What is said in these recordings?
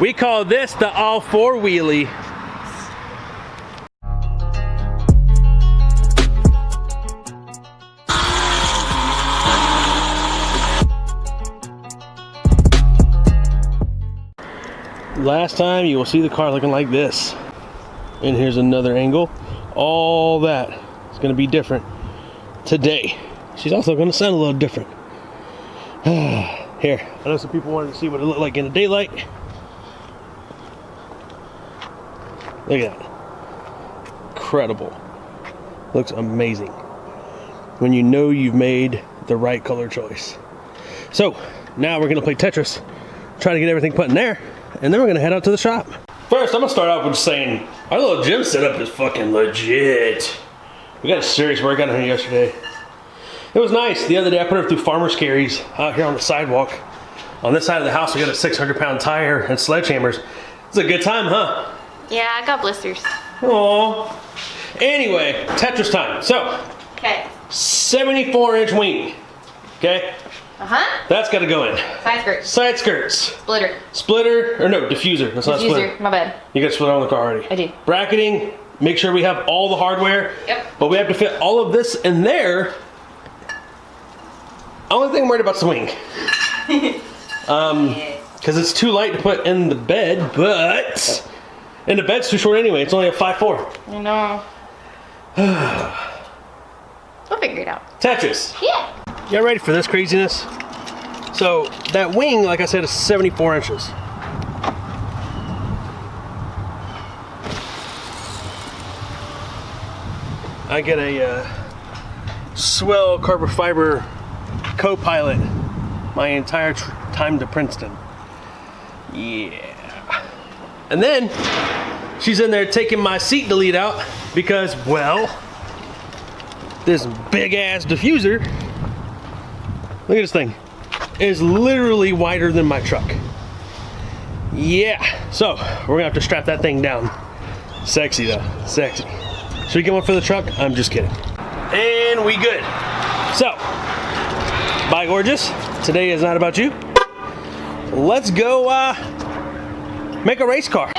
We call this the all four wheelie. Last time you will see the car looking like this. And here's another angle. All that is going to be different today. She's also going to sound a little different. Here, I know some people wanted to see what it looked like in the daylight. Look at that. Incredible. Looks amazing. When you know you've made the right color choice. So, now we're going to play Tetris. Try to get everything put in there. And then we're going to head out to the shop. First, I'm going to start off with just saying, our little gym setup is fucking legit. We got a serious workout in here yesterday. It was nice. The other day I put her through farmer's carries out here on the sidewalk. On this side of the house we got a 600-pound tire and sledgehammers. It's a good time, huh? Yeah, I got blisters. Aww. Anyway, Tetris time. So, okay. 74-inch wing. Okay? Uh-huh. That's got to go in. Side skirts. Side skirts. Splitter. Splitter, or no, diffuser. That's not splitter. Diffuser, my bad. You got splitter on the car already. I do. Bracketing, make sure we have all the hardware. Yep. But we have to fit all of this in there. Only thing I'm worried about is the wing. Because it's too light to put in the bed, but... And the bed's too short anyway. It's only a 5'4". I know. We'll figure it out. Tetris. Yeah. Y'all ready for this craziness? So that wing, like I said, is 74 inches. I get a swell carbon fiber co-pilot my entire time to Princeton. Yeah. And then she's in there taking my seat delete out because, well, this big ass diffuser, look at this thing, is literally wider than my truck. Yeah, so we're gonna have to strap that thing down. Sexy though, sexy. Should we get one for the truck? I'm just kidding. And we good. So, bye gorgeous. Today is not about you. Let's go make a race car.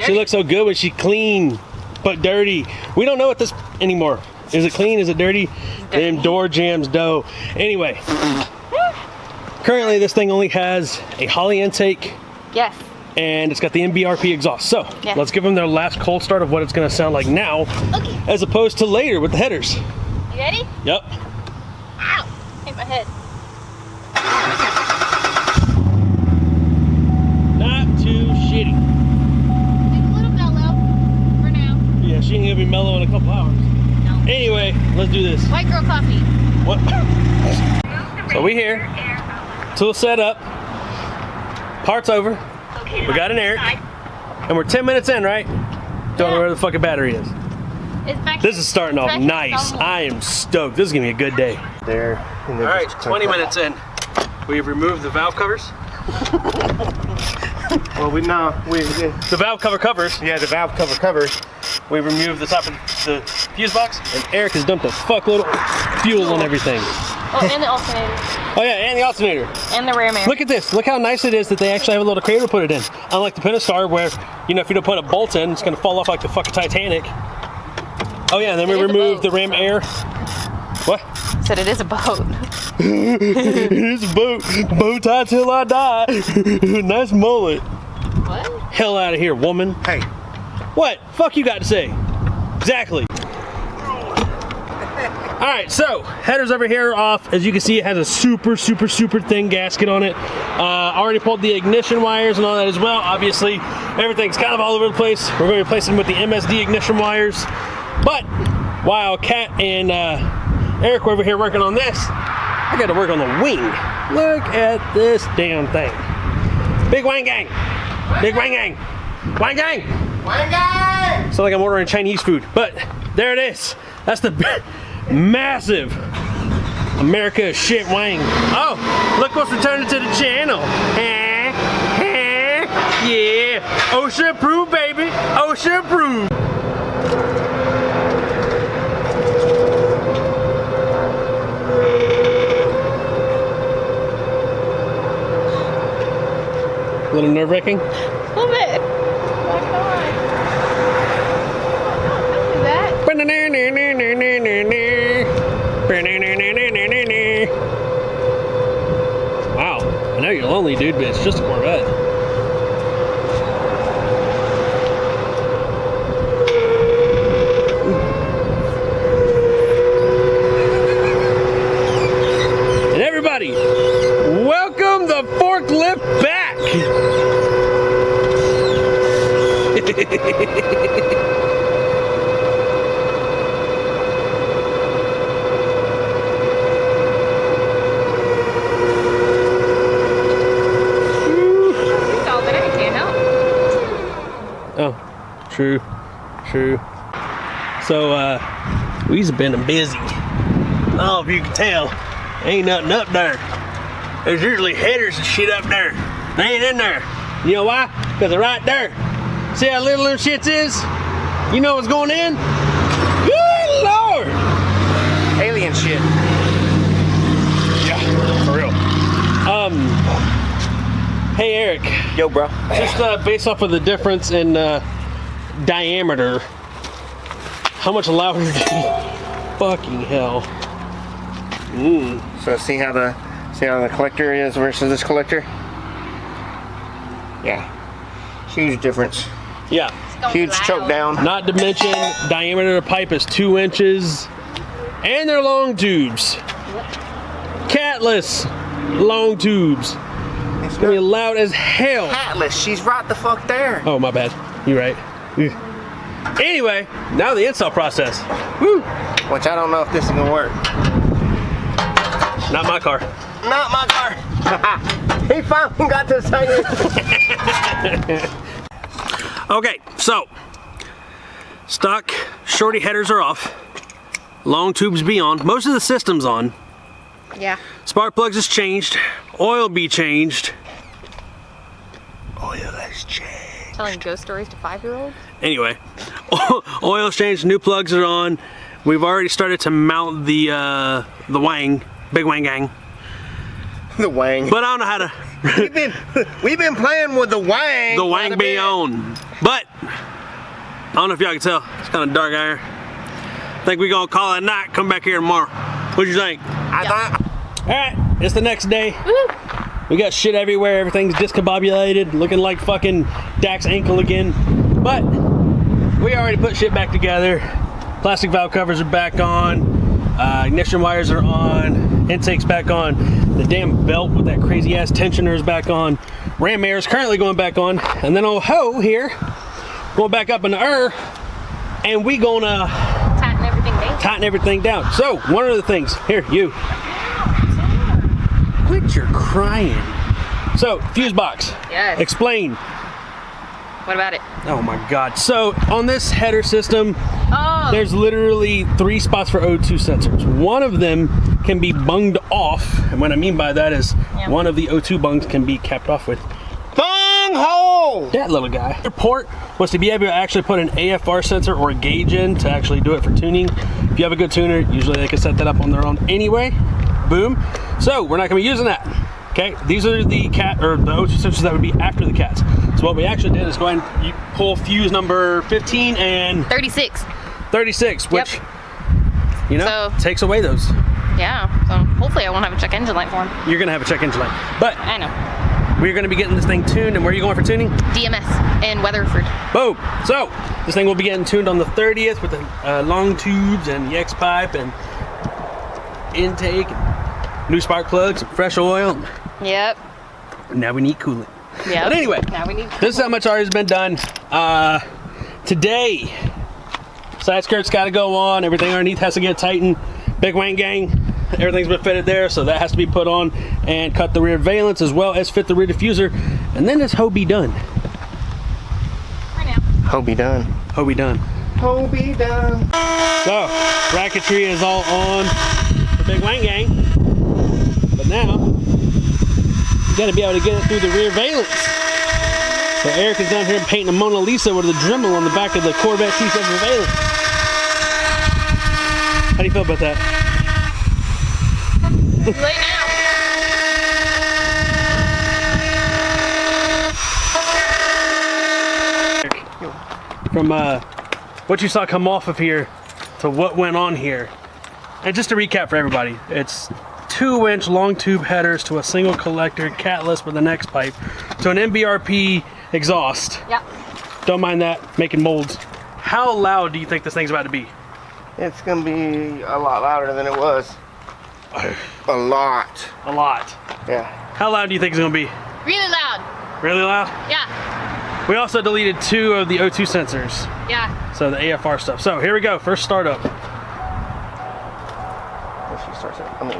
She looks so good, but she clean, but dirty. We don't know what this anymore. Is it clean? Is it dirty? Them door jams, dough. Anyway, currently this thing only has a Holley intake. Yes. And it's got the MBRP exhaust. So yes. Let's give them their last cold start of what it's going to sound like now, okay, as opposed to later with the headers. You ready? Yep. Ow! Hit my head. Not too shitty. It's a little mellow for now. Yeah, she ain't gonna be mellow in a couple hours. No. Anyway, let's do this. White girl coffee. What? So we here. Tool set up. Parts over. We got an Eric. And we're 10 minutes in, right? Don't know where the fucking battery is. It's back. This is starting off nice. I am stoked. This is gonna be a good day. There. All right, 20 minutes in. We've removed the valve covers. Well, The valve cover covers. yeah, the valve cover covers. We removed the top of the fuse box, and Eric has dumped a fuckload of fuel on everything. Oh, and the alternator. Oh yeah, and the alternator. And the rear mirror. Look at this. Look how nice it is that they actually have a little cradle to put it in. Unlike the Pentastar, where, you know, if you don't put a bolt in, it's gonna fall off like the fucking Titanic. Oh yeah, and then we removed the ram air. What? Said it is a boat. It is a boat. Bow tie till I die. Nice mullet. What? Hell out of here, woman. Hey. What? Fuck you got to say. Exactly. All right, so headers over here are off. As you can see, it has a super thin gasket on it. Already pulled the ignition wires and all that as well. Obviously, everything's kind of all over the place. We're going to replace them with the MSD ignition wires. But while Kat and Eric were over here working on this, I got to work on the wing. Look at this damn thing. Big wang gang. Big wang gang. Wang gang. Wang gang! Sounds like I'm ordering Chinese food, but there it is. That's the massive America shit wang. Oh, look what's returning to the channel. Yeah, OSHA approved, baby. OSHA approved. little nerve-wracking? A little bit. Oh, come on. Don't do that. Wow, I know you're lonely, dude, but it's just a Corvette. And everybody, welcome the forklift back! Oh, true. So, we've been busy. Oh, if you can tell, ain't nothing up there. There's usually headers and shit up there. They ain't in there. You know why? Because they're right there. See how little them shits is? You know what's going in? Good Lord! Alien shit. Yeah, for real. Hey Eric. Yo, bro. Just based off of the difference in diameter, how much louder do you... Fucking hell. So see how the collector is versus this collector? Yeah. Huge difference. Yeah. Huge choke down. Not to mention, diameter of the pipe is 2 inches. And they're long tubes. Catless long tubes. It's gonna be loud as hell. Catless, she's right the fuck there. Oh, my bad. You're right. Anyway, now the install process. Woo! Which I don't know if this is gonna work. Not my car. Not my car. He finally got to say it. Okay, so stock shorty headers are off. Long tubes be on. Most of the system's on. Yeah. Spark plugs is changed. Oil be changed. Oil has changed. Telling ghost stories to 5-year-olds? Anyway, oil's changed. New plugs are on. We've already started to mount the wang, big wang gang. The wang. But I don't know how to. We've been playing with the wang. The wang be on. But I don't know if y'all can tell. It's kind of dark out here. I think we're gonna call it a night. Come back here tomorrow. What you think? I thought. All right, it's the next day. Woo! We got shit everywhere. Everything's discombobulated, looking like fucking Dak's ankle again. But we already put shit back together. Plastic valve covers are back on. Ignition wires are on. Intake's back on. The damn belt with that crazy ass tensioner is back on. Ram air is currently going back on. And then old Ho here going back up in the air. And we gonna tighten everything down. So one of the things here, you. Quit your crying. So, fuse box. Yes. Explain. What about it? Oh my God. So, on this header system, Oh. there's literally 3 spots for O2 sensors. One of them can be bunged off. And what I mean by that is one of the O2 bungs can be capped off with Bunghole! that little guy. The port was to be able to actually put an AFR sensor or a gauge in to actually do it for tuning. If you have a good tuner, usually they can set that up on their own anyway. Boom. So we're not going to be using that. Okay, these are the O2 sensors that would be after the cats. So what we actually did is go ahead and pull fuse number 15 and 36. 36, which you know takes away those. Yeah. So hopefully I won't have a check engine light for him. You're gonna have a check engine light, but I know. we're gonna be getting this thing tuned. And where are you going for tuning? DMS in Weatherford. Boom. So this thing will be getting tuned on the 30th with the long tubes and the xpipe and intake, and new spark plugs, and fresh oil. Yep. Now we need coolant. Yeah. But anyway, now we need this is how much already has been done. Today, side skirt's got to go on. Everything underneath has to get tightened. Big wang gang, everything's been fitted there, so that has to be put on and cut the rear valence as well as fit the rear diffuser, and then this hoe be done. Right now. Hoe be done. Hoe be done. Hoe be done. So, bracketry is all on the big wang gang, but now you got to be able to get it through the rear valence. So Eric is down here painting a Mona Lisa with a Dremel on the back of the Corvette T7 valence. How do you feel about that? Late now. from what you saw come off of here to what went on here. And just to recap for everybody, it's 2-inch long tube headers to a single collector catless with an X-pipe to an MBRP exhaust. Yeah. Don't mind that, making molds. How loud do you think this thing's about to be? It's gonna be a lot louder than it was. A lot. A lot. Yeah. How loud do you think it's gonna be? Really loud. Really loud? Yeah. We also deleted 2 of the O2 sensors. Yeah. So the AFR stuff. So here we go, first startup. If she starts it, I mean,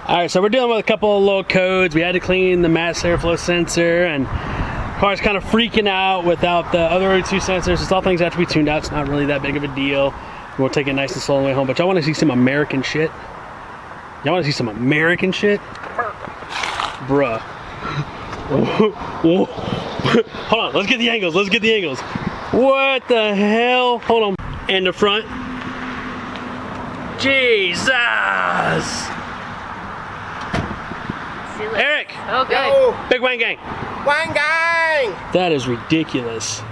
All right, so we're dealing with a couple of little codes. We had to clean the mass airflow sensor, and the car's kind of freaking out without the other O2 sensors. It's all things that have to be tuned out. It's not really that big of a deal. We'll take it nice and slow on the way home. But y'all want to see some American shit? Y'all want to see some American shit? Bruh. Hold on, let's get the angles. Let's get the angles. What the hell? Hold on. And the front. Jesus. Eric! Oh, good. Yo, Big Wang Gang! Wang Gang! That is ridiculous. This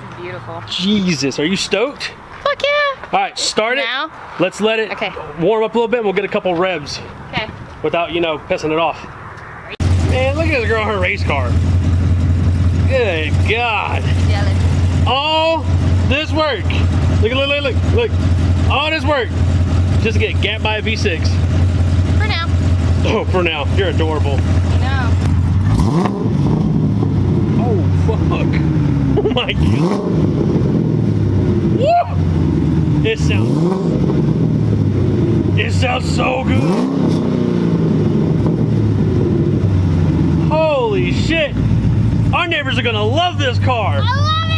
is beautiful. Jesus, are you stoked? Fuck yeah. All right, start it. Now? Let's let it Okay. warm up a little bit and we'll get a couple revs Okay. without, you know, pissing it off. Man, look at this girl in her race car. Good God. Jealous. All this work. Look, look, look, look, look. All this work just to get gapped by a V6. For now. Oh, for now. You're adorable. No. Oh, fuck. Oh my God. Woo! It sounds so good. Holy shit. Our neighbors are gonna love this car. I love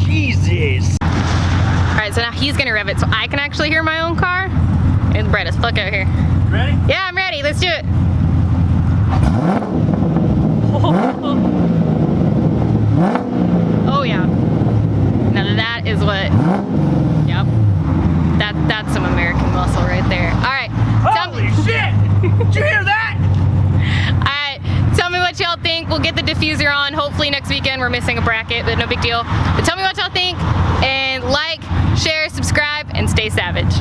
it. Jesus. All right, so now he's gonna rev it so I can actually hear my own car. And Brett is fuck out here. Ready? Yeah, I'm ready. Let's do it. Oh yeah. Now that is what. Yep. That's some American muscle right there. All right. Holy shit! Did you hear that? All right. Tell me what y'all think. We'll get the diffuser on. Hopefully next weekend. We're missing a bracket, but no big deal. But tell me what y'all think, and like, share, subscribe, and stay savage.